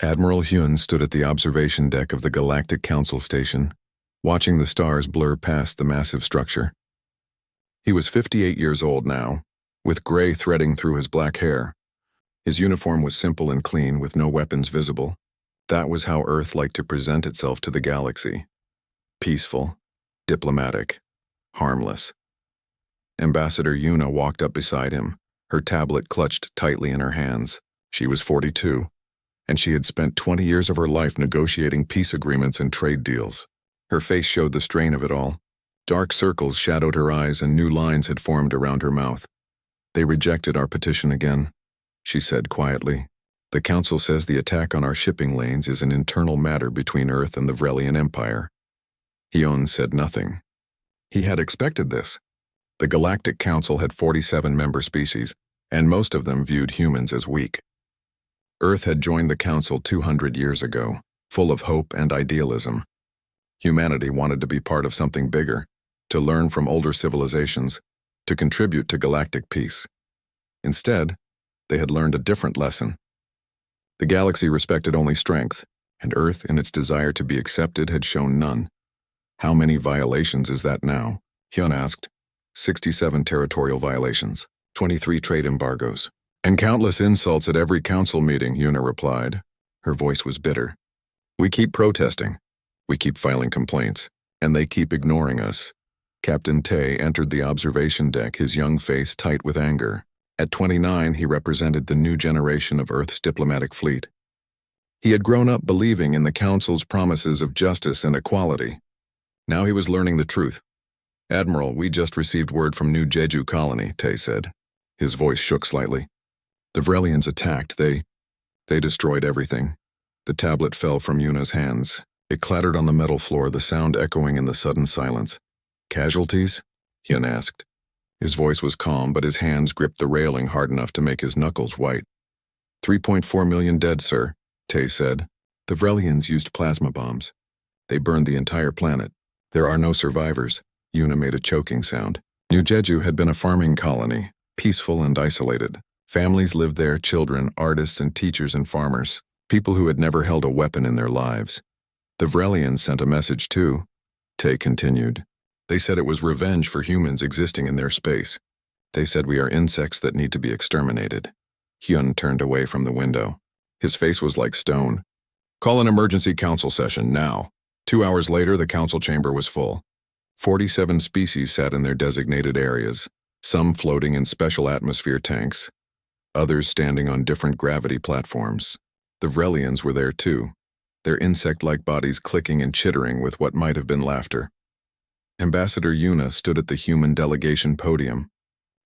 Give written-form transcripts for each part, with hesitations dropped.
Admiral Hyun stood at the observation deck of the Galactic Council station, watching the stars blur past the massive structure. He was 58 years old now, with gray threading through his black hair. His uniform was simple and clean, with no weapons visible. That was how Earth liked to present itself to the galaxy. Peaceful, diplomatic, harmless. Ambassador Yuna walked up beside him, her tablet clutched tightly in her hands. She was 42, and she had spent 20 years of her life negotiating peace agreements and trade deals. Her face showed the strain of it all. Dark circles shadowed her eyes and new lines had formed around her mouth. "They rejected our petition again," she said quietly. "The Council says the attack on our shipping lanes is an internal matter between Earth and the Vrelian Empire." Hyun said nothing. He had expected this. The Galactic Council had 47 member species, and most of them viewed humans as weak. Earth had joined the Council 200 years ago, full of hope and idealism. Humanity wanted to be part of something bigger, to learn from older civilizations, to contribute to galactic peace. Instead, they had learned a different lesson. The galaxy respected only strength, and Earth, in its desire to be accepted, had shown none. "How many violations is that now?" Hyun asked. 67 territorial violations, 23 trade embargoes, and countless insults at every council meeting, Yuna replied. Her voice was bitter. "We keep protesting. We keep filing complaints, and they keep ignoring us." Captain Tae entered the observation deck, his young face tight with anger. At 29, he represented the new generation of Earth's diplomatic fleet. He had grown up believing in the Council's promises of justice and equality. Now he was learning the truth. "Admiral, we just received word from New Jeju Colony," Tae said. His voice shook slightly. "The Vrelians attacked. They destroyed everything." The tablet fell from Yuna's hands. It clattered on the metal floor, the sound echoing in the sudden silence. "Casualties?" Hyun asked. His voice was calm, but his hands gripped the railing hard enough to make his knuckles white. 3.4 million dead, sir," Tae said. "The Vrelians used plasma bombs. They burned the entire planet. There are no survivors." Yuna made a choking sound. New Jeju had been a farming colony, peaceful and isolated. Families lived there, children, artists and teachers and farmers, people who had never held a weapon in their lives. "The Vrelians sent a message too," Tae continued. "They said it was revenge for humans existing in their space. They said we are insects that need to be exterminated." Hyun turned away from the window. His face was like stone. "Call an emergency council session, now." 2 hours later, the council chamber was full. 47 species sat in their designated areas, some floating in special atmosphere tanks, others standing on different gravity platforms. The Vrelians were there too, their insect-like bodies clicking and chittering with what might have been laughter. Ambassador Yuna stood at the human delegation podium.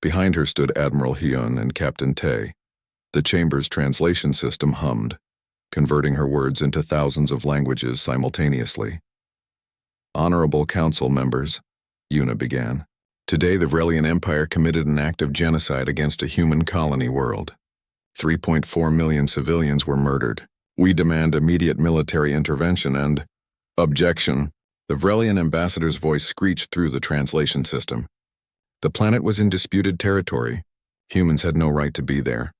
Behind her stood Admiral Hyun and Captain Tae. The chamber's translation system hummed, converting her words into thousands of languages simultaneously. "Honorable Council members," Yuna began. "Today the Vrelian Empire committed an act of genocide against a human colony world. 3.4 million civilians were murdered. We demand immediate military intervention and—" "Objection!" The Vrelian ambassador's voice screeched through the translation system. The planet was in disputed territory. Humans had no right to be there.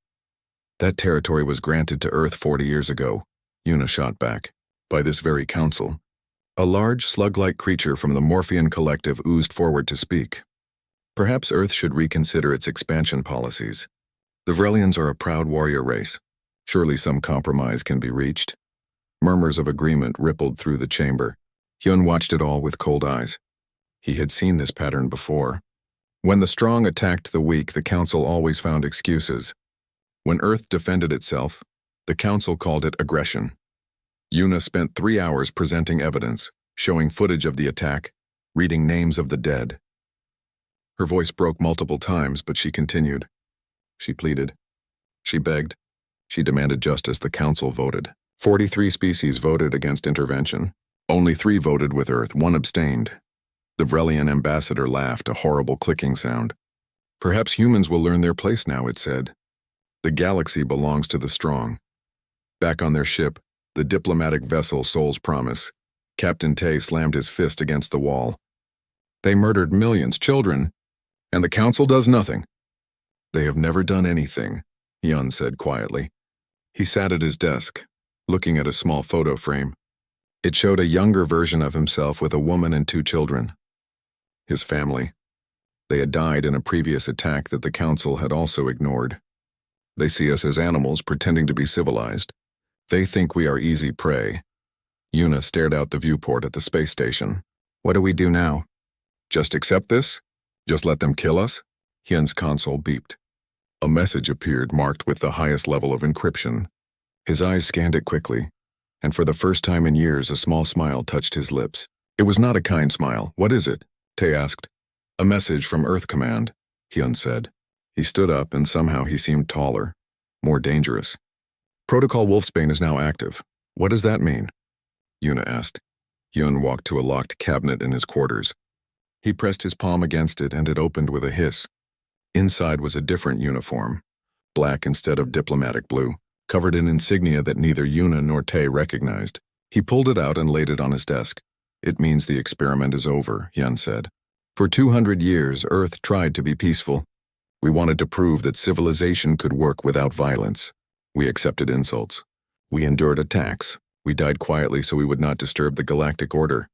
"That territory was granted to Earth 40 years ago," Yuna shot back, "by this very council." A large, slug-like creature from the Morphean Collective oozed forward to speak. "Perhaps Earth should reconsider its expansion policies. The Vrelians are a proud warrior race. Surely some compromise can be reached." Murmurs of agreement rippled through the chamber. Hyun watched it all with cold eyes. He had seen this pattern before. When the strong attacked the weak, the Council always found excuses. When Earth defended itself, the Council called it aggression. Yuna spent 3 hours presenting evidence, showing footage of the attack, reading names of the dead. Her voice broke multiple times, but she continued. She pleaded. She begged. She demanded justice. The Council voted. 43 species voted against intervention. Only 3 voted with Earth, 1 abstained. The Vrelian ambassador laughed, a horrible clicking sound. "Perhaps humans will learn their place now," it said. "The galaxy belongs to the strong." Back on their ship, the diplomatic vessel Soul's Promise, Captain Tae slammed his fist against the wall. "They murdered millions, children, and the Council does nothing." "They have never done anything," Hyun said quietly. He sat at his desk, looking at a small photo frame. It showed a younger version of himself with a woman and 2 children. His family. They had died in a previous attack that the Council had also ignored. They see us as animals pretending to be civilized. They think we are easy prey. Yuna stared out the viewport at the space station. What do we do now? Just accept this? Just let them kill us? Hyun's console beeped. A message appeared marked with the highest level of encryption. His eyes scanned it quickly, and for the first time in years a small smile touched his lips. It was not a kind smile. What is it? Tae asked. A message from Earth Command, Hyun said. He stood up and somehow he seemed taller, more dangerous. Protocol Wolfsbane is now active. What does that mean? Yuna asked. Hyun walked to a locked cabinet in his quarters. He pressed his palm against it and it opened with a hiss. Inside was a different uniform, black instead of diplomatic blue, covered in insignia that neither Yuna nor Tae recognized. He pulled it out and laid it on his desk. It means the experiment is over, Hyun said. For 200 years, Earth tried to be peaceful. We wanted to prove that civilization could work without violence. We accepted insults. We endured attacks. We died quietly so we would not disturb the galactic order.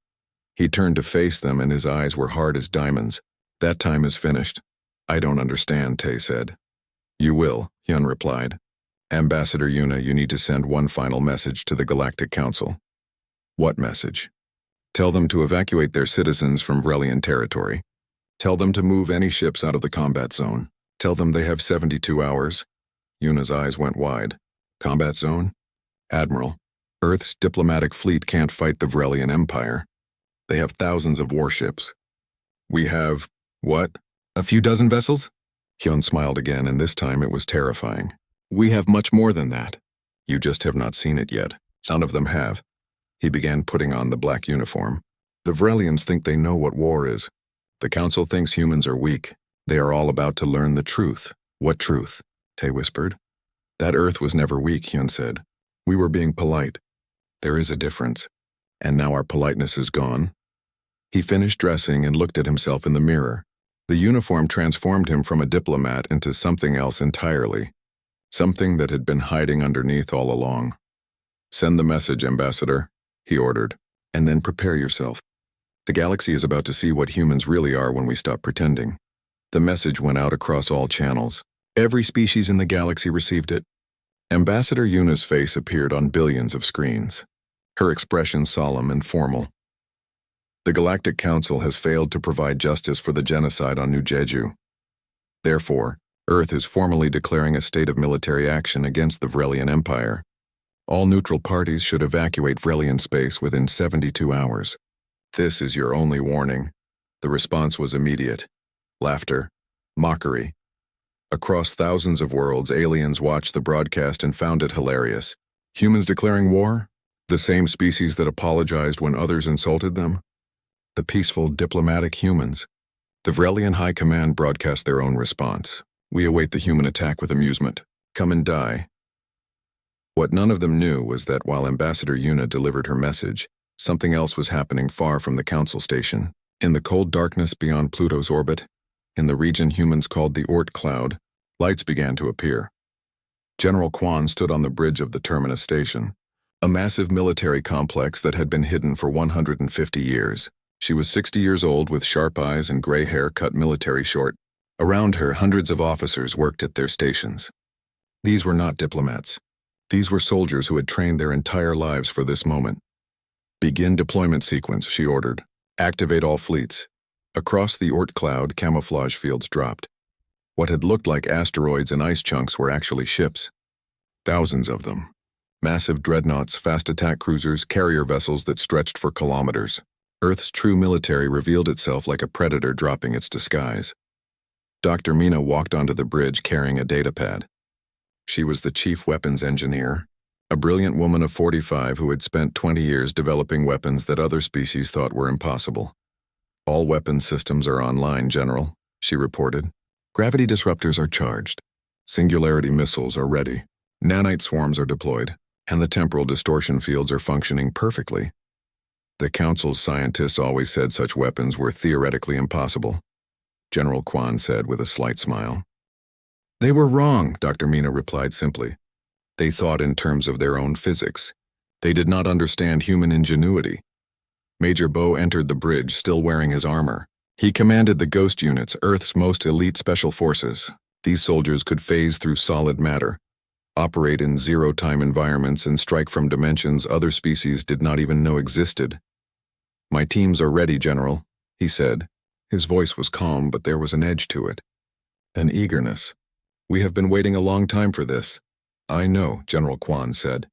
He turned to face them and his eyes were hard as diamonds. That time is finished. I don't understand, Tae said. You will, Hyun replied. Ambassador Yuna, you need to send one final message to the Galactic Council. What message? Tell them to evacuate their citizens from Vrelian territory. Tell them to move any ships out of the combat zone. Tell them they have 72 hours. Yuna's eyes went wide. Combat zone? Admiral, Earth's diplomatic fleet can't fight the Vrelian Empire. They have thousands of warships. We have, what? A few dozen vessels? Hyun smiled again, and this time it was terrifying. We have much more than that. You just have not seen it yet. None of them have. He began putting on the black uniform. The Vrelians think they know what war is. The Council thinks humans are weak. They are all about to learn the truth. What truth? Tae whispered. That Earth was never weak, Hyun said. We were being polite. There is a difference. And now our politeness is gone. He finished dressing and looked at himself in the mirror. The uniform transformed him from a diplomat into something else entirely. Something that had been hiding underneath all along. Send the message, Ambassador, he ordered, and then prepare yourself. The galaxy is about to see what humans really are when we stop pretending. The message went out across all channels. Every species in the galaxy received it. Ambassador Yuna's face appeared on billions of screens, her expression solemn and formal. The Galactic Council has failed to provide justice for the genocide on New Jeju. Therefore, Earth is formally declaring a state of military action against the Vrelian Empire. All neutral parties should evacuate Vrelian space within 72 hours. This is your only warning. The response was immediate. Laughter. Mockery. Across thousands of worlds, aliens watched the broadcast and found it hilarious. Humans declaring war? The same species that apologized when others insulted them? The peaceful, diplomatic humans. The Vrelian High Command broadcast their own response. We await the human attack with amusement. Come and die. What none of them knew was that while Ambassador Yuna delivered her message, something else was happening far from the Council Station. In the cold darkness beyond Pluto's orbit, in the region humans called the Oort Cloud, lights began to appear. General Kwan stood on the bridge of the Terminus Station, a massive military complex that had been hidden for 150 years. She was 60 years old with sharp eyes and gray hair cut military short. Around her, hundreds of officers worked at their stations. These were not diplomats. These were soldiers who had trained their entire lives for this moment. Begin deployment sequence, she ordered. Activate all fleets. Across the Oort Cloud, camouflage fields dropped. What had looked like asteroids and ice chunks were actually ships. Thousands of them. Massive dreadnoughts, fast attack cruisers, carrier vessels that stretched for kilometers. Earth's true military revealed itself like a predator dropping its disguise. Dr. Mina walked onto the bridge carrying a datapad. She was the chief weapons engineer, a brilliant woman of 45 who had spent 20 years developing weapons that other species thought were impossible. All weapons systems are online, General, she reported. Gravity disruptors are charged. Singularity missiles are ready. Nanite swarms are deployed, and the temporal distortion fields are functioning perfectly. The Council's scientists always said such weapons were theoretically impossible, General Kwan said with a slight smile. They were wrong, Dr. Mina replied simply. They thought in terms of their own physics. They did not understand human ingenuity. Major Bo entered the bridge still wearing his armor. He commanded the Ghost Units, Earth's most elite special forces. These soldiers could phase through solid matter, operate in zero-time environments, and strike from dimensions other species did not even know existed. "My teams are ready, General," he said. His voice was calm, but there was an edge to it. An eagerness. "We have been waiting a long time for this." "I know," General Quan said.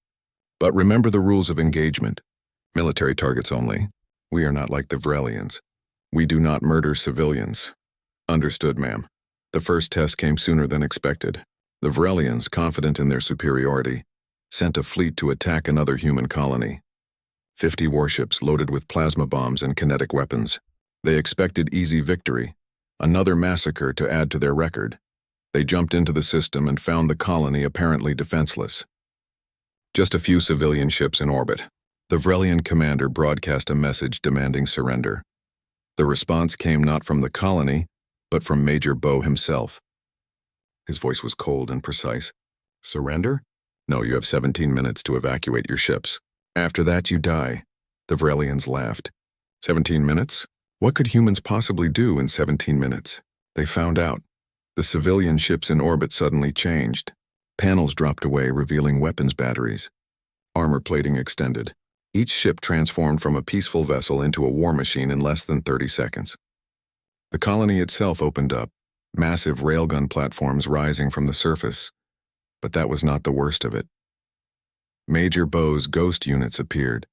"But remember the rules of engagement. Military targets only. We are not like the Vrelians. We do not murder civilians." "Understood, ma'am." The first test came sooner than expected. The Vrelians, confident in their superiority, sent a fleet to attack another human colony. 50 warships loaded with plasma bombs and kinetic weapons. They expected easy victory, another massacre to add to their record. They jumped into the system and found the colony apparently defenseless. Just a few civilian ships in orbit. The Vrelian commander broadcast a message demanding surrender. The response came not from the colony, but from Major Bo himself. His voice was cold and precise. "Surrender? No, you have 17 minutes to evacuate your ships. After that, you die." The Vrelians laughed. 17 minutes? What could humans possibly do in 17 minutes? They found out. The civilian ships in orbit suddenly changed. Panels dropped away, revealing weapons batteries. Armor plating extended. Each ship transformed from a peaceful vessel into a war machine in less than 30 seconds. The colony itself opened up, massive railgun platforms rising from the surface. But that was not the worst of it. Major Bo's ghost units appeared.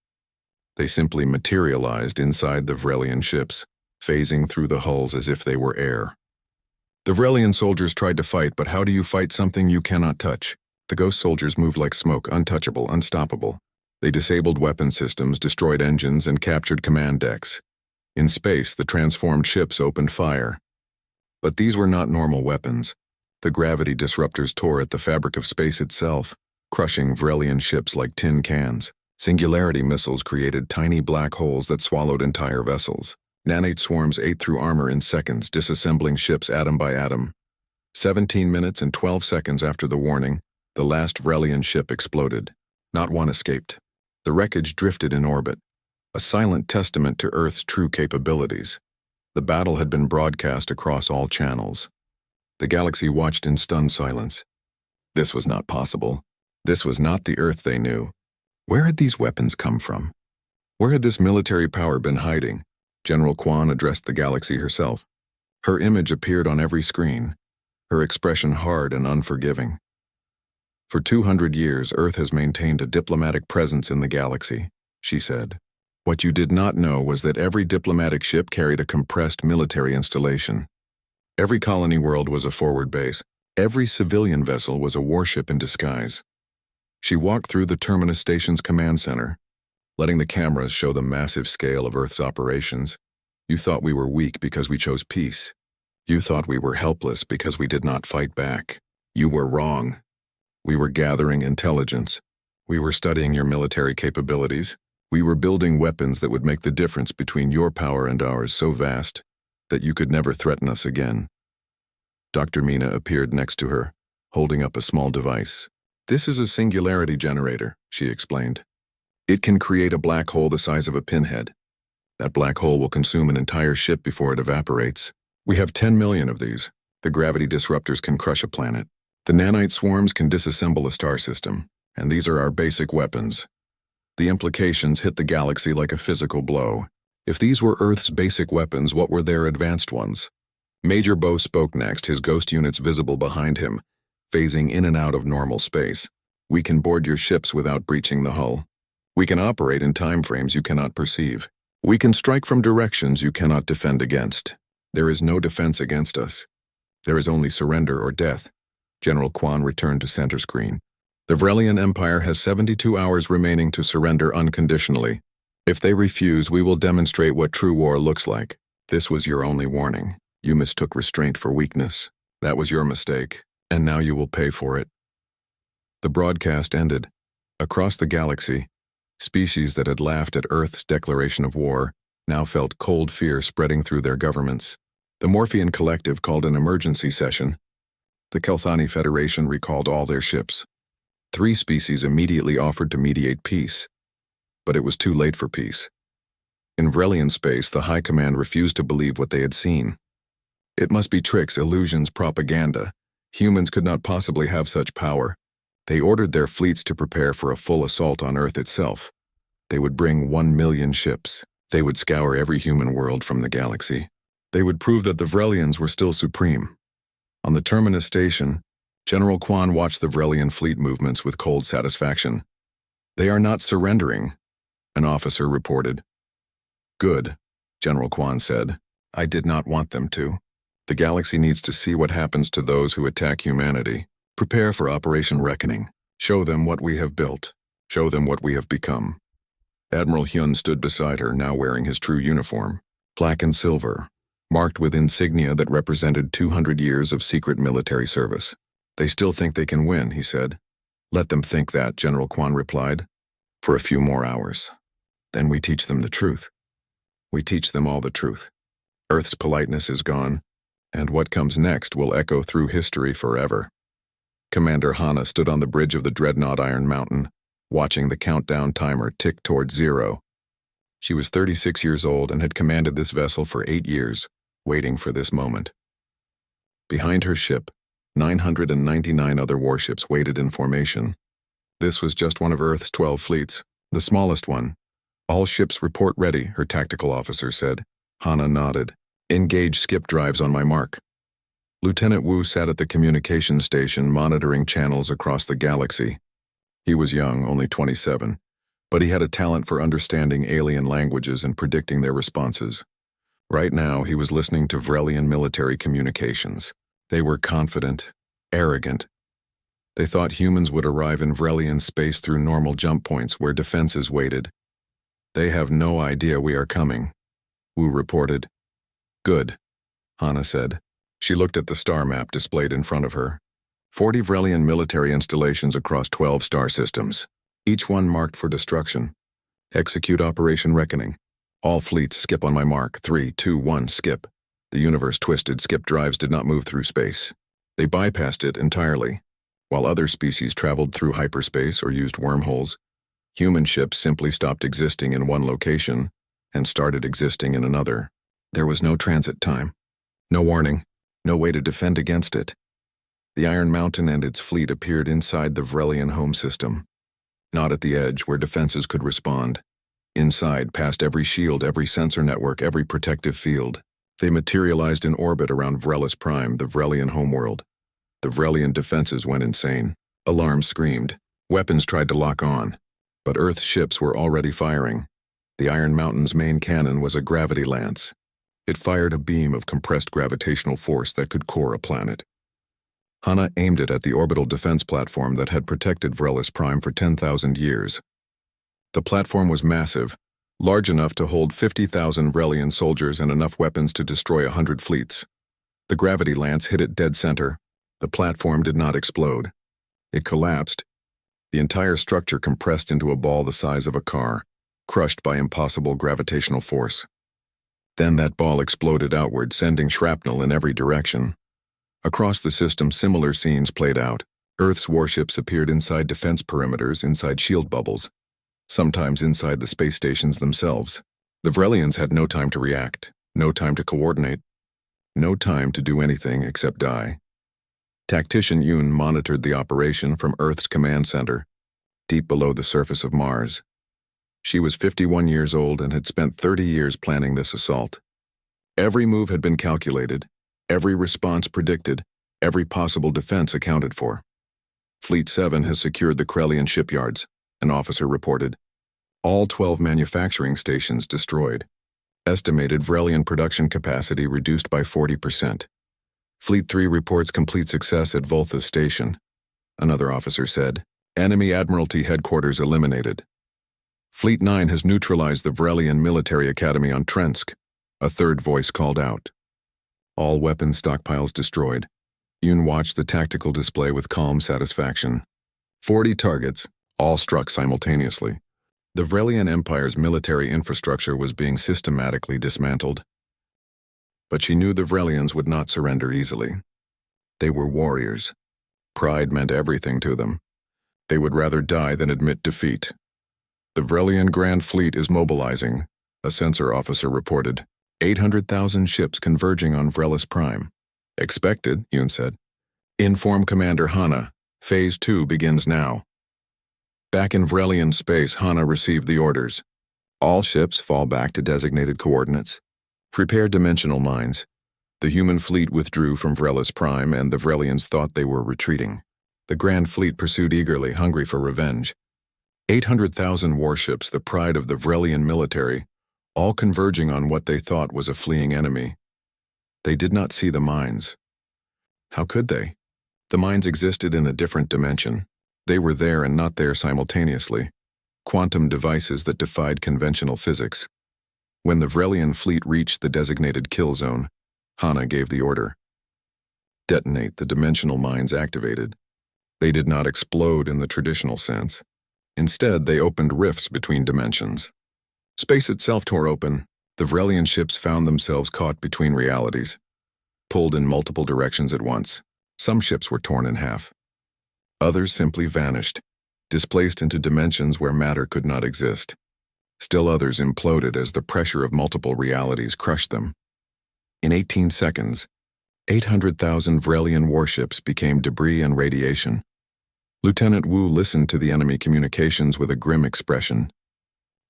They simply materialized inside the Vrelian ships, phasing through the hulls as if they were air. The Vrelian soldiers tried to fight, but how do you fight something you cannot touch? The ghost soldiers moved like smoke, untouchable, unstoppable. They disabled weapon systems, destroyed engines, and captured command decks. In space, the transformed ships opened fire. But these were not normal weapons. The gravity disruptors tore at the fabric of space itself, crushing Vrelian ships like tin cans. Singularity missiles created tiny black holes that swallowed entire vessels. Nanite swarms ate through armor in seconds, disassembling ships atom by atom. 17 minutes and 12 seconds after the warning, the last Vrelian ship exploded. Not one escaped. The wreckage drifted in orbit, a silent testament to Earth's true capabilities. The battle had been broadcast across all channels. The galaxy watched in stunned silence. This was not possible. This was not the Earth they knew. Where had these weapons come from? Where had this military power been hiding? General Quan addressed the galaxy herself. Her image appeared on every screen, her expression hard and unforgiving. "For 200 years, Earth has maintained a diplomatic presence in the galaxy," she said. "What you did not know was that every diplomatic ship carried a compressed military installation. Every colony world was a forward base. Every civilian vessel was a warship in disguise." She walked through the Terminus Station's command center, letting the cameras show the massive scale of Earth's operations. "You thought we were weak because we chose peace. You thought we were helpless because we did not fight back. You were wrong. We were gathering intelligence. We were studying your military capabilities. We were building weapons that would make the difference between your power and ours so vast that you could never threaten us again." Dr. Mina appeared next to her, holding up a small device. "This is a singularity generator," she explained. "It can create a black hole the size of a pinhead. That black hole will consume an entire ship before it evaporates. We have 10 million of these. The gravity disruptors can crush a planet. The nanite swarms can disassemble a star system, and these are our basic weapons. The implications hit the galaxy like a physical blow. If these were Earth's basic weapons, what were their advanced ones?" Major Bo spoke next, his ghost units visible behind him, phasing in and out of normal space. "We can board your ships without breaching the hull. We can operate in time frames you cannot perceive. We can strike from directions you cannot defend against. There is no defense against us. There is only surrender or death." General Quan returned to center screen. "The Vrelian Empire has 72 hours remaining to surrender unconditionally. If they refuse, we will demonstrate what true war looks like. This was your only warning. You mistook restraint for weakness. That was your mistake, and now you will pay for it." The broadcast ended. Across the galaxy, species that had laughed at Earth's declaration of war now felt cold fear spreading through their governments. The Morphean Collective called an emergency session. The Kelthani Federation recalled all their ships. 3 species immediately offered to mediate peace. But it was too late for peace. In Vrelian space, the High Command refused to believe what they had seen. It must be tricks, illusions, propaganda. Humans could not possibly have such power. They ordered their fleets to prepare for a full assault on Earth itself. They would bring 1 million ships. They would scour every human world from the galaxy. They would prove that the Vrelians were still supreme. On the Terminus station, General Quan watched the Vrelian fleet movements with cold satisfaction. "They are not surrendering," an officer reported. "Good," General Quan said. "I did not want them to. The galaxy needs to see what happens to those who attack humanity. Prepare for Operation Reckoning. Show them what we have built. Show them what we have become." Admiral Hyun stood beside her, now wearing his true uniform, black and silver, marked with insignia that represented 200 years of secret military service. "They still think they can win," he said. "Let them think that," General Quan replied. "For a few more hours. Then we teach them the truth. We teach them all the truth. Earth's politeness is gone, and what comes next will echo through history forever." Commander Hana stood on the bridge of the dreadnought Iron Mountain, watching the countdown timer tick toward 0. She was 36 years old and had commanded this vessel for 8 years, waiting for this moment. Behind her ship, 999 other warships waited in formation. This was just one of Earth's 12 fleets, the smallest one. "All ships report ready," her tactical officer said. Hana nodded. "Engage skip drives on my mark." Lieutenant Wu sat at the communications station monitoring channels across the galaxy. He was young, only 27, but he had a talent for understanding alien languages and predicting their responses. Right now, he was listening to Vrelian military communications. They were confident, arrogant. They thought humans would arrive in Vrelian space through normal jump points where defenses waited. "They have no idea we are coming," Wu reported. "Good," Hana said. She looked at the star map displayed in front of her. 40 Vrelian military installations across 12 star systems, each one marked for destruction. "Execute Operation Reckoning. All fleets skip on my mark. 3, 2, 1, skip." The universe twisted. Skip drives did not move through space. They bypassed it entirely. While other species traveled through hyperspace or used wormholes, human ships simply stopped existing in one location and started existing in another. There was no transit time, no warning, no way to defend against it. The Iron Mountain and its fleet appeared inside the Vrelian home system, not at the edge where defenses could respond. Inside, past every shield, every sensor network, every protective field. They materialized in orbit around Vrelis Prime, the Vrelian homeworld. The Vrelian defenses went insane. Alarms screamed. Weapons tried to lock on. But Earth's ships were already firing. The Iron Mountain's main cannon was a gravity lance. It fired a beam of compressed gravitational force that could core a planet. Hana aimed it at the orbital defense platform that had protected Vrelis Prime for 10,000 years. The platform was massive, large enough to hold 50,000 Vrelian soldiers and enough weapons to destroy 100 fleets. The gravity lance hit it dead center. The platform did not explode. It collapsed. The entire structure compressed into a ball the size of a car, crushed by impossible gravitational force. Then that ball exploded outward, sending shrapnel in every direction. Across the system, similar scenes played out. Earth's warships appeared inside defense perimeters, inside shield bubbles, sometimes inside the space stations themselves. The Vrelians had no time to react, no time to coordinate, no time to do anything except die. Tactician Yoon monitored the operation from Earth's command center, deep below the surface of Mars. She was 51 years old and had spent 30 years planning this assault. Every move had been calculated, every response predicted, every possible defense accounted for. Fleet 7 has secured the Krelian shipyards, an officer reported. All 12 manufacturing stations destroyed. Estimated Vrelian production capacity reduced by 40%. Fleet 3 reports complete success at Voltha Station, another officer said. Enemy Admiralty headquarters eliminated. Fleet 9 has neutralized the Vrelian military academy on Trensk, a third voice called out. All weapons stockpiles destroyed. Yoon watched the tactical display with calm satisfaction. 40 targets, all struck simultaneously. The Vrelian Empire's military infrastructure was being systematically dismantled. But she knew the Vrelians would not surrender easily. They were warriors. Pride meant everything to them. They would rather die than admit defeat. The Vrelian Grand Fleet is mobilizing, a sensor officer reported. 800,000 ships converging on Vrelis Prime. Expected, Yoon said. Inform Commander Hana. Phase 2 begins now. Back in Vrelian space, Hana received the orders. All ships fall back to designated coordinates. Prepare dimensional mines. The human fleet withdrew from Vrelis Prime, and the Vrelians thought they were retreating. The Grand Fleet pursued eagerly, hungry for revenge. 800,000 warships, the pride of the Vrelian military, all converging on what they thought was a fleeing enemy. They did not see the mines. How could they? The mines existed in a different dimension. They were there and not there simultaneously. Quantum devices that defied conventional physics. When the Vrelian fleet reached the designated kill zone, Hana gave the order. Detonate. The dimensional mines activated. They did not explode in the traditional sense. Instead, they opened rifts between dimensions. Space itself tore open. The Vrelian ships found themselves caught between realities, pulled in multiple directions at once. Some ships were torn in half. Others simply vanished, displaced into dimensions where matter could not exist. Still others imploded as the pressure of multiple realities crushed them. In 18 seconds, 800,000 Vrelian warships became debris and radiation. Lieutenant Wu listened to the enemy communications with a grim expression.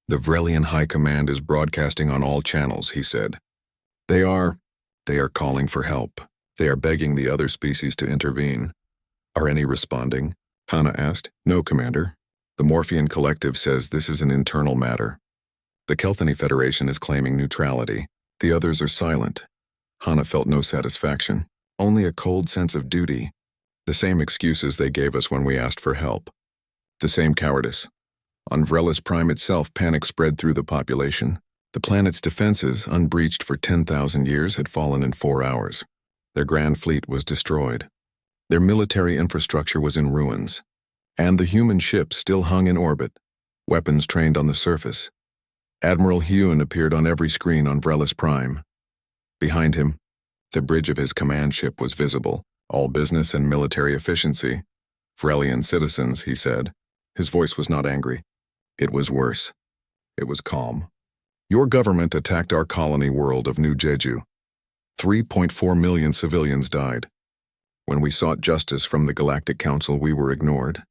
The Vrelian High Command is broadcasting on all channels, he said. They are calling for help. They are begging the other species to intervene. Are any responding? Hana asked. No, Commander. The Morphean Collective says this is an internal matter. The Kelthany Federation is claiming neutrality. The others are silent. Hana felt no satisfaction, only a cold sense of duty. The same excuses they gave us when we asked for help. The same cowardice. On Vrelis Prime itself, panic spread through the population. The planet's defenses, unbreached for 10,000 years, had fallen in 4 hours. Their grand fleet was destroyed. Their military infrastructure was in ruins. And the human ships still hung in orbit, weapons trained on the surface. Admiral Hyun appeared on every screen on Vrelis Prime. Behind him, the bridge of his command ship was visible, all business and military efficiency. Vrelian citizens, he said. His voice was not angry. It was worse. It was calm. Your government attacked our colony world of New Jeju. 3.4 million civilians died. When we sought justice from the Galactic Council, we were ignored.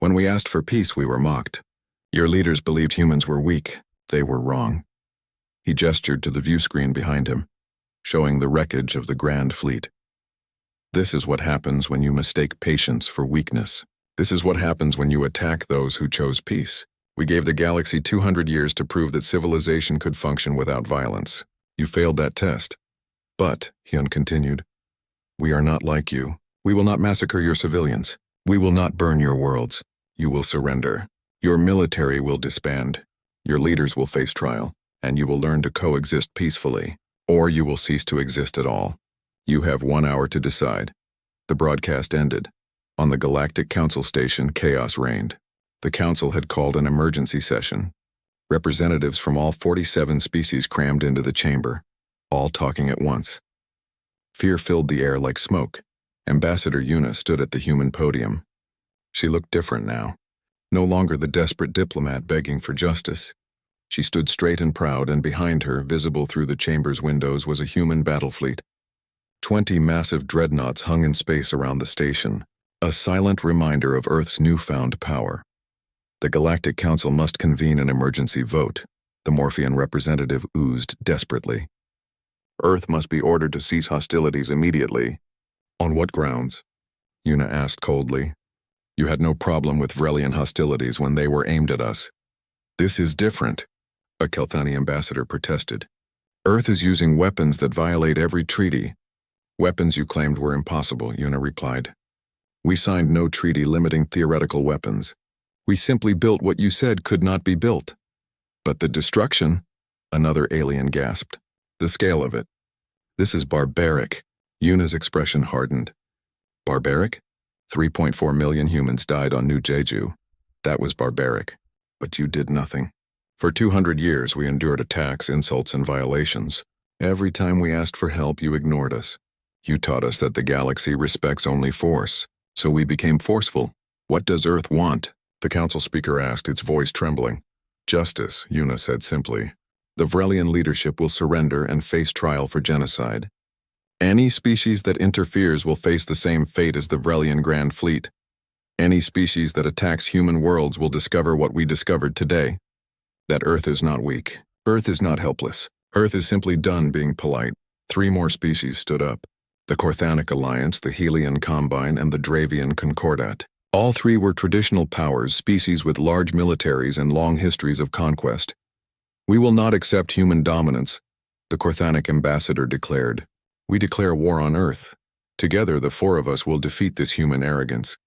When we asked for peace, we were mocked. Your leaders believed humans were weak. They were wrong. He gestured to the view screen behind him, showing the wreckage of the Grand Fleet. This is what happens when you mistake patience for weakness. This is what happens when you attack those who chose peace. We gave the galaxy 200 years to prove that civilization could function without violence. You failed that test. But, Hyun continued, we are not like you. We will not massacre your civilians. We will not burn your worlds. You will surrender. Your military will disband. Your leaders will face trial, and you will learn to coexist peacefully, or you will cease to exist at all. You have 1 hour to decide. The broadcast ended. On the Galactic Council station, chaos reigned. The Council had called an emergency session. Representatives from all 47 species crammed into the chamber, all talking at once. Fear filled the air like smoke. Ambassador Yuna stood at the human podium. She looked different now. No longer the desperate diplomat begging for justice. She stood straight and proud, and behind her, visible through the chamber's windows, was a human battle fleet. 20 massive dreadnoughts hung in space around the station, a silent reminder of Earth's newfound power. The Galactic Council must convene an emergency vote, the Morphean representative oozed desperately. Earth must be ordered to cease hostilities immediately. On what grounds? Yuna asked coldly. You had no problem with Vrelian hostilities when they were aimed at us. This is different, a Kelthani ambassador protested. Earth is using weapons that violate every treaty. Weapons you claimed were impossible, Yuna replied. We signed no treaty limiting theoretical weapons. We simply built what you said could not be built. But the destruction, another alien gasped. The scale of it. This is barbaric. Yuna's expression hardened. Barbaric? 3.4 million humans died on New Jeju. That was barbaric. But you did nothing. For 200 years we endured attacks, insults, and violations. Every time we asked for help, you ignored us. You taught us that the galaxy respects only force, so we became forceful. What does Earth want? The council speaker asked, its voice trembling. Justice, Yuna said simply. The Vrelian leadership will surrender and face trial for genocide. Any species that interferes will face the same fate as the Vrelian Grand Fleet. Any species that attacks human worlds will discover what we discovered today. That Earth is not weak. Earth is not helpless. Earth is simply done being polite. 3 more species stood up. The Corthanic Alliance, the Helian Combine, and the Dravian Concordat. All 3 were traditional powers, species with large militaries and long histories of conquest. We will not accept human dominance, the Corthanic ambassador declared. We declare war on Earth. Together, the 4 of us will defeat this human arrogance.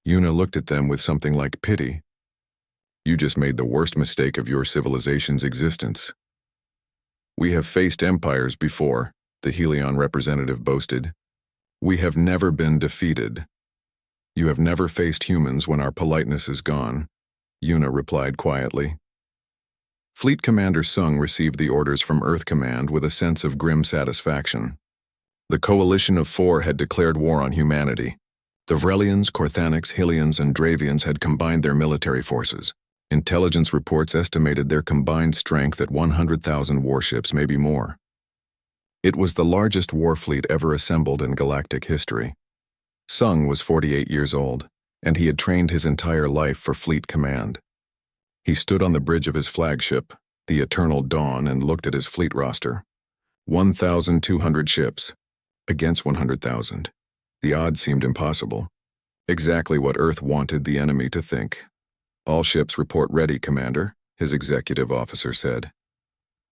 Yuna looked at them with something like pity. You just made the worst mistake of your civilization's existence. We have faced empires before, the Helion representative boasted. We have never been defeated. You have never faced humans when our politeness is gone, Yuna replied quietly. Fleet Commander Sung received the orders from Earth Command with a sense of grim satisfaction. The coalition of 4 had declared war on humanity. The Vrelians, Corthanics, Helions, and Dravians had combined their military forces. Intelligence reports estimated their combined strength at 100,000 warships, maybe more. It was the largest war fleet ever assembled in galactic history. Sung was 48 years old, and he had trained his entire life for fleet command. He stood on the bridge of his flagship, the Eternal Dawn, and looked at his fleet roster. 1,200 ships, against 100,000. The odds seemed impossible. Exactly what Earth wanted the enemy to think. All ships report ready, Commander, his executive officer said.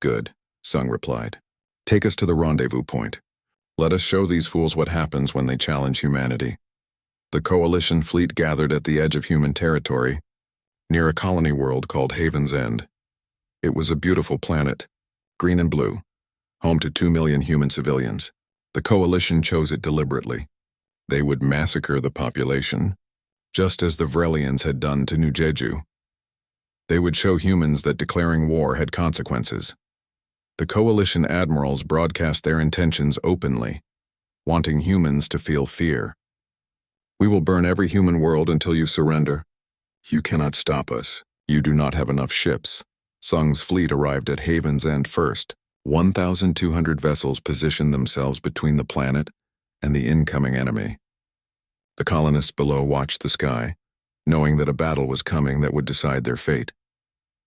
Good, Sung replied. Take us to the rendezvous point. Let us show these fools what happens when they challenge humanity. The coalition fleet gathered at the edge of human territory, near a colony world called Haven's End. It was a beautiful planet, green and blue, home to 2 million human civilians. The coalition chose it deliberately. They would massacre the population, just as the Vrelians had done to New Jeju. They would show humans that declaring war had consequences. The coalition admirals broadcast their intentions openly, wanting humans to feel fear. We will burn every human world until you surrender. You cannot stop us. You do not have enough ships. Sung's fleet arrived at Haven's End first. 1,200 vessels positioned themselves between the planet and the incoming enemy. The colonists below watched the sky, knowing that a battle was coming that would decide their fate.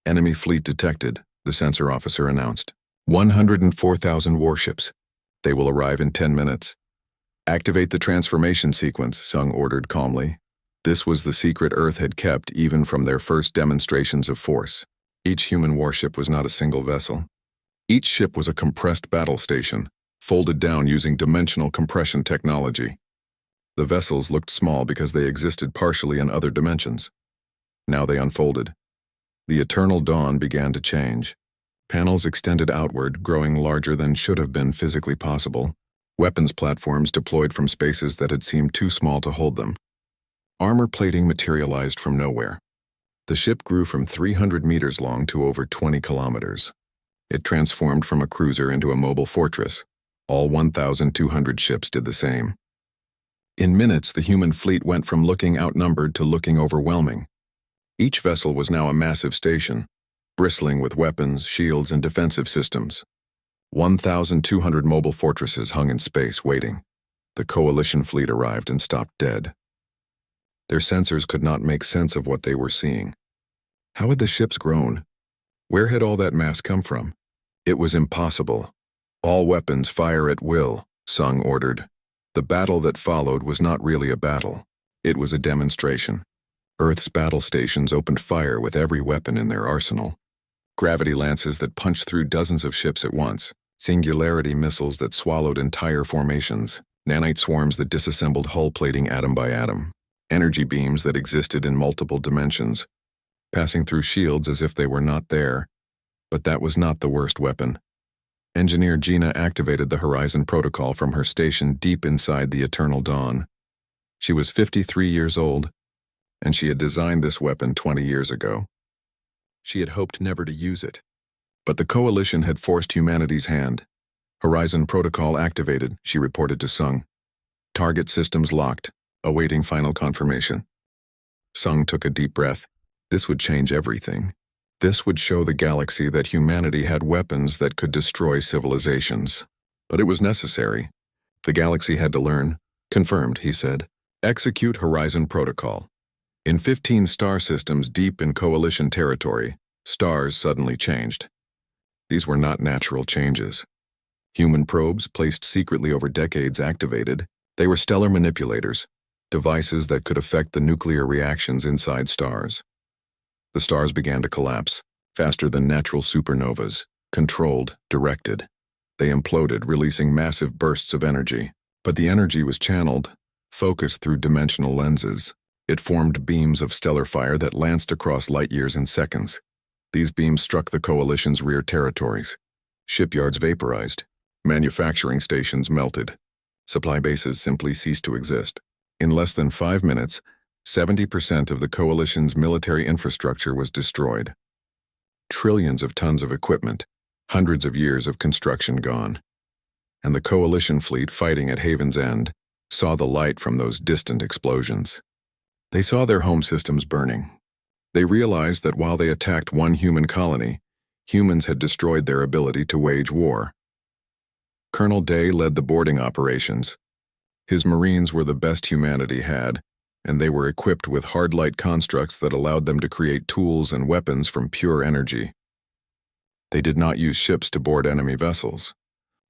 Enemy fleet detected, the sensor officer announced. 104,000 warships. They will arrive in 10 minutes. Activate the transformation sequence, Sung ordered calmly. This was the secret Earth had kept even from their first demonstrations of force. Each human warship was not a single vessel. Each ship was a compressed battle station, folded down using dimensional compression technology. The vessels looked small because they existed partially in other dimensions. Now they unfolded. The Eternal Dawn began to change. Panels extended outward, growing larger than should have been physically possible. Weapons platforms deployed from spaces that had seemed too small to hold them. Armor plating materialized from nowhere. The ship grew from 300 meters long to over 20 kilometers. It transformed from a cruiser into a mobile fortress. All 1,200 ships did the same. In minutes, the human fleet went from looking outnumbered to looking overwhelming. Each vessel was now a massive station, bristling with weapons, shields, and defensive systems. 1,200 mobile fortresses hung in space, waiting. The coalition fleet arrived and stopped dead. Their sensors could not make sense of what they were seeing. How had the ships grown? Where had all that mass come from? It was impossible. All weapons fire at will, Sung ordered. The battle that followed was not really a battle. It was a demonstration. Earth's battle stations opened fire with every weapon in their arsenal. Gravity lances that punched through dozens of ships at once, singularity missiles that swallowed entire formations, nanite swarms that disassembled hull plating atom by atom, energy beams that existed in multiple dimensions, passing through shields as if they were not there. But that was not the worst weapon. Engineer Gina activated the Horizon Protocol from her station deep inside the Eternal Dawn. She was 53 years old, and she had designed this weapon 20 years ago. She had hoped never to use it. But the Coalition had forced humanity's hand. Horizon Protocol activated, she reported to Sung. Target systems locked, awaiting final confirmation. Sung took a deep breath. This would change everything. This would show the galaxy that humanity had weapons that could destroy civilizations. But it was necessary. The galaxy had to learn. Confirmed, he said. Execute Horizon Protocol. In 15 star systems deep in coalition territory, stars suddenly changed. These were not natural changes. Human probes, placed secretly over decades, activated. They were stellar manipulators, devices that could affect the nuclear reactions inside stars. The stars began to collapse, faster than natural supernovas, controlled, directed. They imploded, releasing massive bursts of energy. But the energy was channeled, focused through dimensional lenses. It formed beams of stellar fire that lanced across light years in seconds. These beams struck the coalition's rear territories. Shipyards vaporized. Manufacturing stations melted. Supply bases simply ceased to exist. In less than 5 minutes, 70% of the coalition's military infrastructure was destroyed. Trillions of tons of equipment, hundreds of years of construction gone. And the coalition fleet fighting at Haven's End saw the light from those distant explosions. They saw their home systems burning. They realized that while they attacked one human colony, humans had destroyed their ability to wage war. Colonel Day led the boarding operations. His Marines were the best humanity had, and they were equipped with hard light constructs that allowed them to create tools and weapons from pure energy. They did not use ships to board enemy vessels.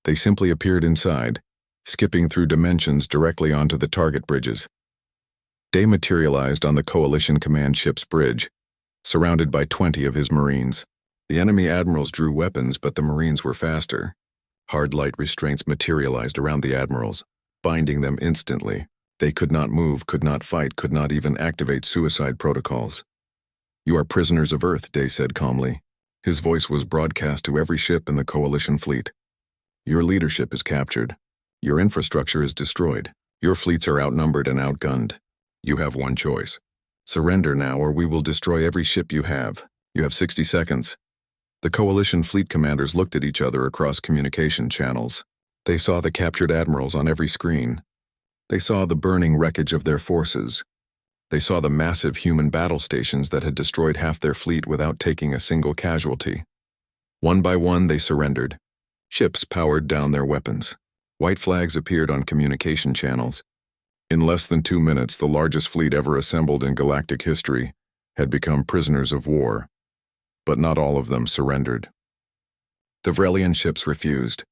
They simply appeared inside, skipping through dimensions directly onto the target bridges. Day materialized on the Coalition command ship's bridge, surrounded by 20 of his Marines. The enemy admirals drew weapons, but the Marines were faster. Hard light restraints materialized around the admirals, binding them instantly. They could not move, could not fight, could not even activate suicide protocols. "You are prisoners of Earth," Day said calmly. His voice was broadcast to every ship in the Coalition fleet. "Your leadership is captured. Your infrastructure is destroyed. Your fleets are outnumbered and outgunned. You have one choice. Surrender now, or we will destroy every ship you have. You have 60 seconds. The Coalition fleet commanders looked at each other across communication channels. They saw the captured admirals on every screen. They saw the burning wreckage of their forces. They saw the massive human battle stations that had destroyed half their fleet without taking a single casualty. One by one, they surrendered. Ships powered down their weapons. White flags appeared on communication channels. In less than 2 minutes, the largest fleet ever assembled in galactic history had become prisoners of war. But not all of them surrendered. The Vrelian ships refused.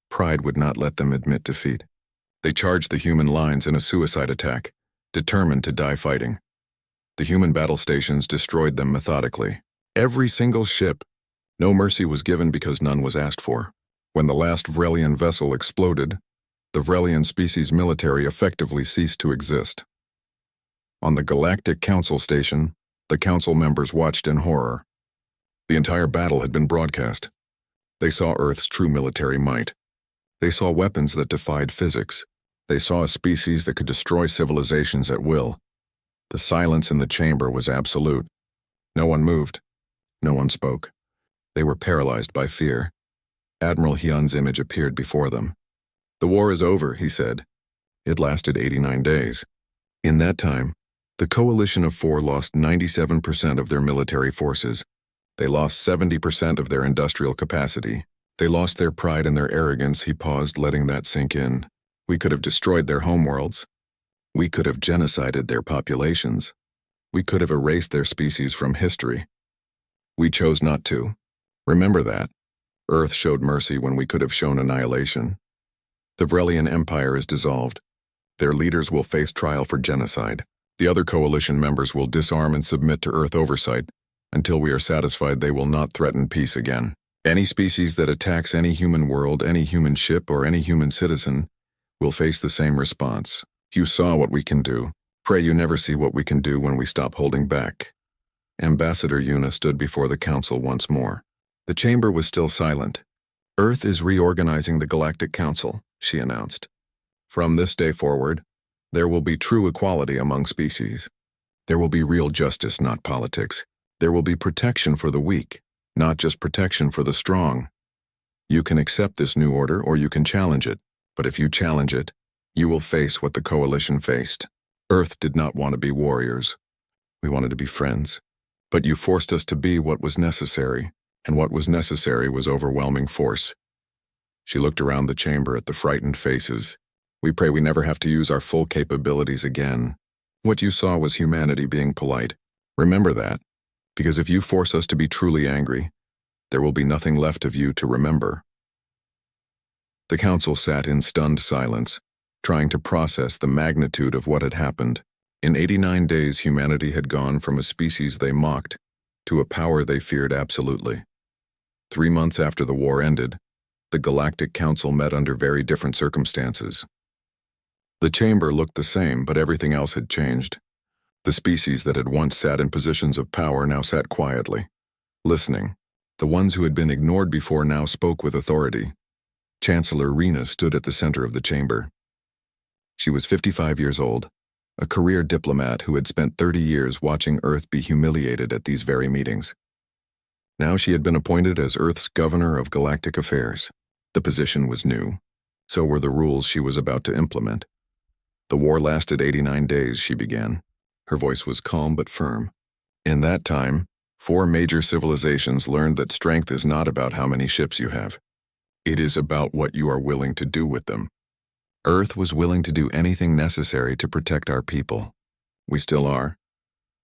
Pride would not let them admit defeat. They charged the human lines in a suicide attack, determined to die fighting. The human battle stations destroyed them methodically. Every single ship. No mercy was given because none was asked for. When the last Vrelian vessel exploded, the Vrelian species military effectively ceased to exist. On the Galactic Council station, the council members watched in horror. The entire battle had been broadcast. They saw Earth's true military might. They saw weapons that defied physics. They saw a species that could destroy civilizations at will. The silence in the chamber was absolute. No one moved. No one spoke. They were paralyzed by fear. Admiral Hyun's image appeared before them. "The war is over," he said. It lasted 89 days. In that time, the Coalition of Four lost 97% of their military forces. They lost 70% of their industrial capacity. They lost their pride and their arrogance. He paused, letting that sink in. We could have destroyed their homeworlds. We could have genocided their populations. We could have erased their species from history. We chose not to. Remember that. Earth showed mercy when we could have shown annihilation. The Vrelian Empire is dissolved. Their leaders will face trial for genocide. The other coalition members will disarm and submit to Earth oversight until we are satisfied they will not threaten peace again. Any species that attacks any human world, any human ship, or any human citizen will face the same response. You saw what we can do. Pray you never see what we can do when we stop holding back." Ambassador Yuna stood before the council once more. The chamber was still silent. "Earth is reorganizing the Galactic Council," she announced. "From this day forward, there will be true equality among species. There will be real justice, not politics. There will be protection for the weak, not just protection for the strong. You can accept this new order or you can challenge it, but if you challenge it, you will face what the Coalition faced. Earth did not want to be warriors. We wanted to be friends. But you forced us to be what was necessary, and what was necessary was overwhelming force. She looked around the chamber at the frightened faces. We pray we never have to use our full capabilities again. What you saw was humanity being polite. Remember that, because if you force us to be truly angry, there will be nothing left of you to remember. The council sat in stunned silence, trying to process the magnitude of what had happened. In 89 days, humanity had gone from a species they mocked to a power they feared absolutely. 3 months after the war ended, the Galactic Council met under very different circumstances. The chamber looked the same, but everything else had changed. The species that had once sat in positions of power now sat quietly, listening. The ones who had been ignored before now spoke with authority. Chancellor Rena stood at the center of the chamber. She was 55 years old, a career diplomat who had spent 30 years watching Earth be humiliated at these very meetings. Now she had been appointed as Earth's Governor of Galactic Affairs. The position was new. So were the rules she was about to implement. The war lasted 89 days, she began. Her voice was calm but firm. In that time, 4 major civilizations learned that strength is not about how many ships you have. It is about what you are willing to do with them. Earth was willing to do anything necessary to protect our people. We still are.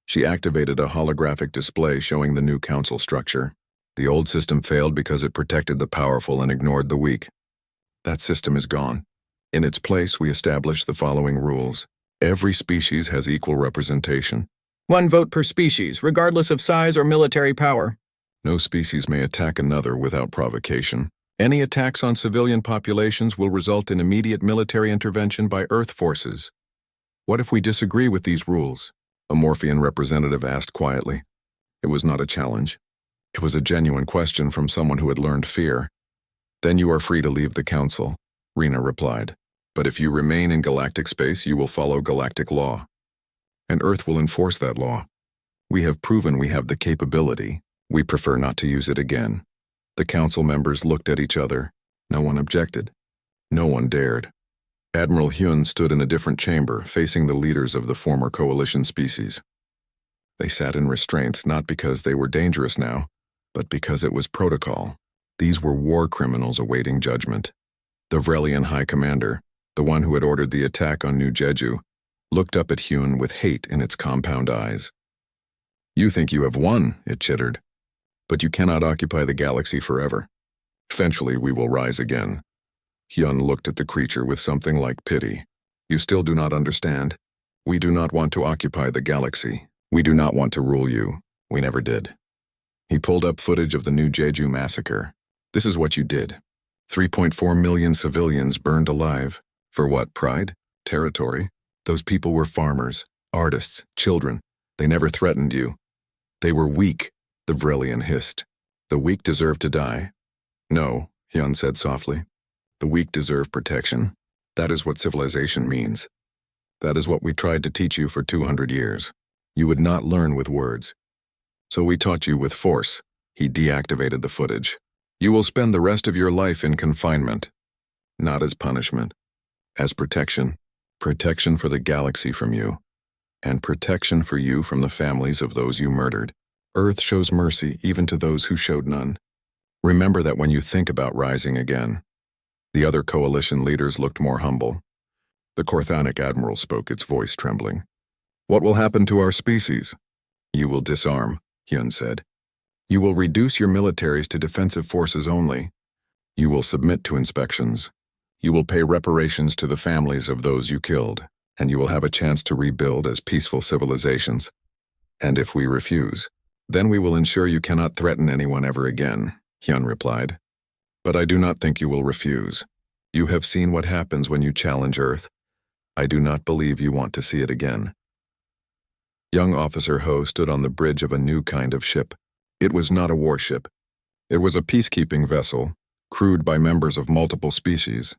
She activated a holographic display showing the new council structure. The old system failed because it protected the powerful and ignored the weak. That system is gone. In its place, we established the following rules. Every species has equal representation. 1 vote per species, regardless of size or military power. No species may attack another without provocation. Any attacks on civilian populations will result in immediate military intervention by Earth forces. What if we disagree with these rules? A Morphean representative asked quietly. It was not a challenge. It was a genuine question from someone who had learned fear. Then you are free to leave the council, Rena replied. But if you remain in galactic space, you will follow galactic law. And Earth will enforce that law. We have proven we have the capability. We prefer not to use it again. The council members looked at each other. No one objected. No one dared. Admiral Hyun stood in a different chamber, facing the leaders of the former coalition species. They sat in restraints not because they were dangerous now, but because it was protocol. These were war criminals awaiting judgment. The Vrelian High Commander, the one who had ordered the attack on New Jeju, looked up at Hyun with hate in its compound eyes. You think you have won, it chittered. But you cannot occupy the galaxy forever. Eventually we will rise again. Hyun looked at the creature with something like pity. You still do not understand. We do not want to occupy the galaxy. We do not want to rule you. We never did. He pulled up footage of the New Jeju massacre. This is what you did. 3.4 million civilians burned alive. For what, pride? Territory? Those people were farmers, artists, children. They never threatened you. They were weak, the Vrelian hissed. The weak deserve to die. No, Hyun said softly. The weak deserve protection. That is what civilization means. That is what we tried to teach you for 200 years. You would not learn with words. So we taught you with force. He deactivated the footage. You will spend the rest of your life in confinement. Not as punishment. As protection. Protection for the galaxy from you. And protection for you from the families of those you murdered. Earth shows mercy even to those who showed none. Remember that when you think about rising again. The other coalition leaders looked more humble. The Corthanic admiral spoke, its voice trembling. What will happen to our species? You will disarm, Hyun said. You will reduce your militaries to defensive forces only. You will submit to inspections. You will pay reparations to the families of those you killed, and you will have a chance to rebuild as peaceful civilizations. And if we refuse, then we will ensure you cannot threaten anyone ever again, Hyun replied. But I do not think you will refuse. You have seen what happens when you challenge Earth. I do not believe you want to see it again. Young Officer Ho stood on the bridge of a new kind of ship. It was not a warship. It was a peacekeeping vessel, crewed by members of multiple species.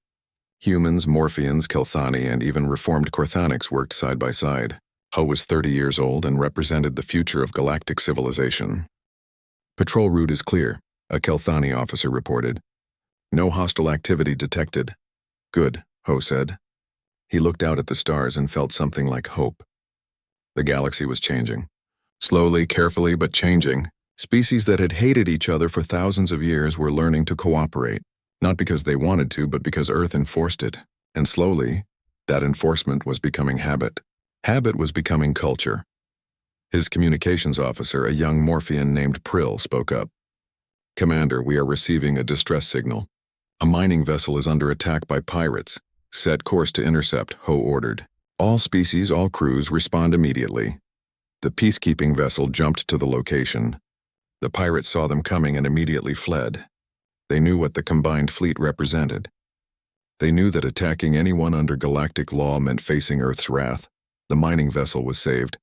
Humans, Morpheans, Kelthani, and even reformed Corthanics worked side by side. Ho was 30 years old and represented the future of galactic civilization. Patrol route is clear, a Kelthani officer reported. No hostile activity detected. Good, Ho said. He looked out at the stars and felt something like hope. The galaxy was changing. Slowly, carefully, but changing, species that had hated each other for thousands of years were learning to cooperate, not because they wanted to, but because Earth enforced it. And slowly, that enforcement was becoming habit. Habit was becoming culture. His communications officer, a young Morphean named Prill, spoke up. "Commander, we are receiving a distress signal. A mining vessel is under attack by pirates. Set course to intercept," Ho ordered. "All species, all crews, respond immediately." The peacekeeping vessel jumped to the location. The pirates saw them coming and immediately fled. They knew what the combined fleet represented. They knew that attacking anyone under galactic law meant facing Earth's wrath. The mining vessel was saved.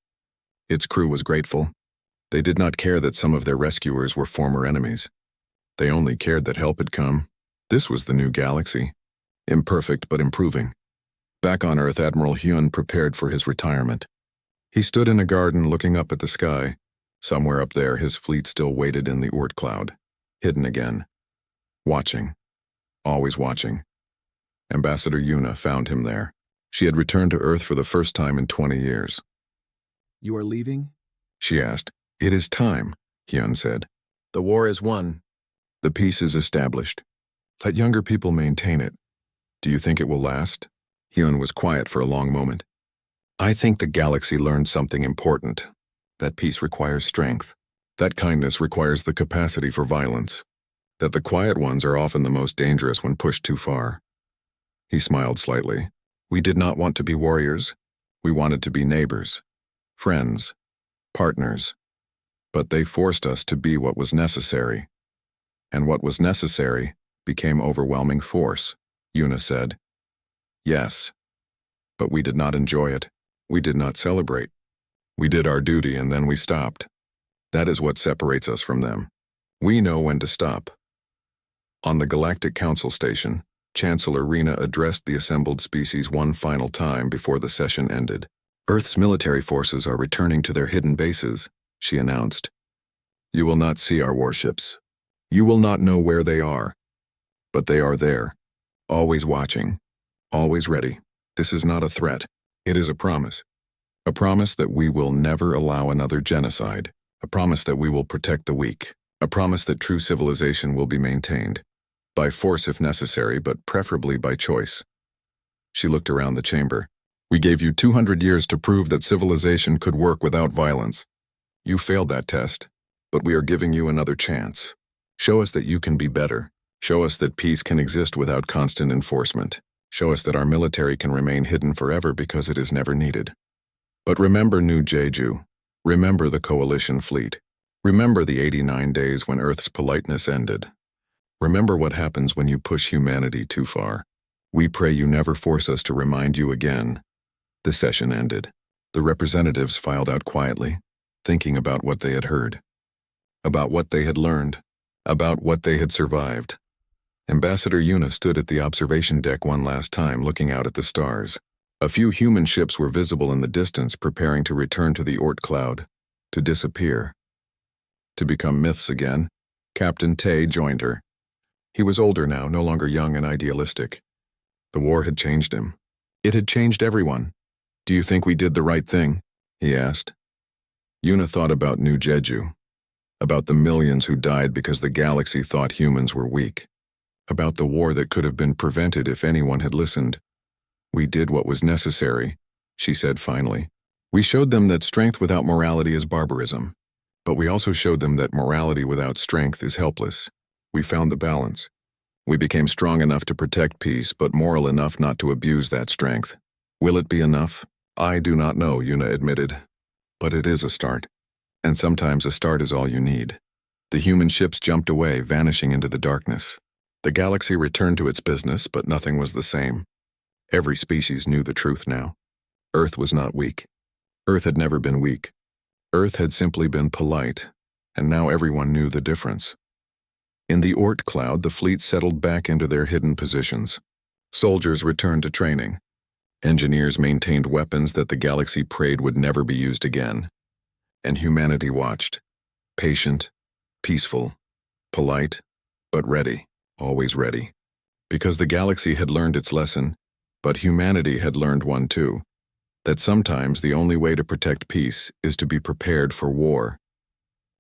Its crew was grateful. They did not care that some of their rescuers were former enemies. They only cared that help had come. This was the new galaxy. Imperfect but improving. Back on Earth, Admiral Hyun prepared for his retirement. He stood in a garden looking up at the sky. Somewhere up there, his fleet still waited in the Oort cloud. Hidden again. Watching. Always watching. Ambassador Yuna found him there. She had returned to Earth for the first time in 20 years. "You are leaving?" She asked. "It is time," Hyun said. "The war is won." "The peace is established. Let younger people maintain it. Do you think it will last?" Hyun was quiet for a long moment. "I think the galaxy learned something important. That peace requires strength. That kindness requires the capacity for violence. That the quiet ones are often the most dangerous when pushed too far." He smiled slightly. "We did not want to be warriors. We wanted to be neighbors, friends, partners. But they forced us to be what was necessary. And what was necessary became overwhelming force," Yuna said. "Yes. But we did not enjoy it. We did not celebrate. We did our duty and then we stopped. That is what separates us from them. We know when to stop." On the Galactic Council Station, Chancellor Rena addressed the assembled species one final time before the session ended. "Earth's military forces are returning to their hidden bases," she announced. "You will not see our warships. You will not know where they are. But they are there, always watching, always ready. This is not a threat. It is a promise. A promise that we will never allow another genocide. A promise that we will protect the weak. A promise that true civilization will be maintained. By force if necessary, but preferably by choice." She looked around the chamber. "We gave you 200 years to prove that civilization could work without violence. You failed that test, but we are giving you another chance. Show us that you can be better. Show us that peace can exist without constant enforcement. Show us that our military can remain hidden forever because it is never needed. But remember New Jeju. Remember the Coalition fleet. Remember the 89 days when Earth's politeness ended. Remember what happens when you push humanity too far. We pray you never force us to remind you again." The session ended. The representatives filed out quietly, thinking about what they had heard. About what they had learned. About what they had survived. Ambassador Yuna stood at the observation deck one last time, looking out at the stars. A few human ships were visible in the distance, preparing to return to the Oort cloud, to disappear. To become myths again. Captain Tay joined her. He was older now, no longer young and idealistic. The war had changed him. It had changed everyone. "Do you think we did the right thing?" he asked. Yuna thought about New Jeju. About the millions who died because the galaxy thought humans were weak. About the war that could have been prevented if anyone had listened. "We did what was necessary," she said finally. "We showed them that strength without morality is barbarism. But we also showed them that morality without strength is helpless. We found the balance. We became strong enough to protect peace, but moral enough not to abuse that strength. Will it be enough? I do not know," Yuna admitted. "But it is a start. And sometimes a start is all you need." The human ships jumped away, vanishing into the darkness. The galaxy returned to its business, but nothing was the same. Every species knew the truth now. Earth was not weak. Earth had never been weak. Earth had simply been polite, and now everyone knew the difference. In the Oort cloud, the fleet settled back into their hidden positions. Soldiers returned to training. Engineers maintained weapons that the galaxy prayed would never be used again. And humanity watched. Patient, peaceful, polite, but ready, always ready. Because the galaxy had learned its lesson, but humanity had learned one too. That sometimes the only way to protect peace is to be prepared for war.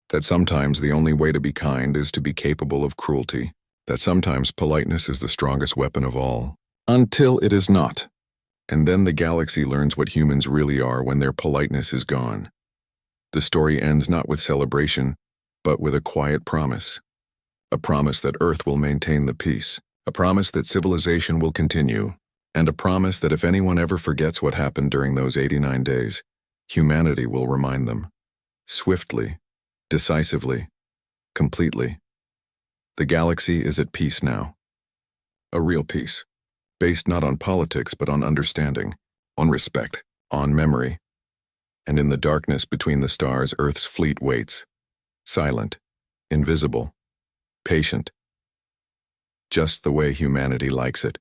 That sometimes the only way to be kind is to be capable of cruelty. That sometimes politeness is the strongest weapon of all. Until it is not. And then the galaxy learns what humans really are when their politeness is gone. The story ends not with celebration, but with a quiet promise. A promise that Earth will maintain the peace. A promise that civilization will continue. And a promise that if anyone ever forgets what happened during those 89 days, humanity will remind them. Swiftly, decisively, completely. The galaxy is at peace now. A real peace, based not on politics but on understanding, on respect, on memory. And in the darkness between the stars, Earth's fleet waits, silent, invisible, patient, just the way humanity likes it.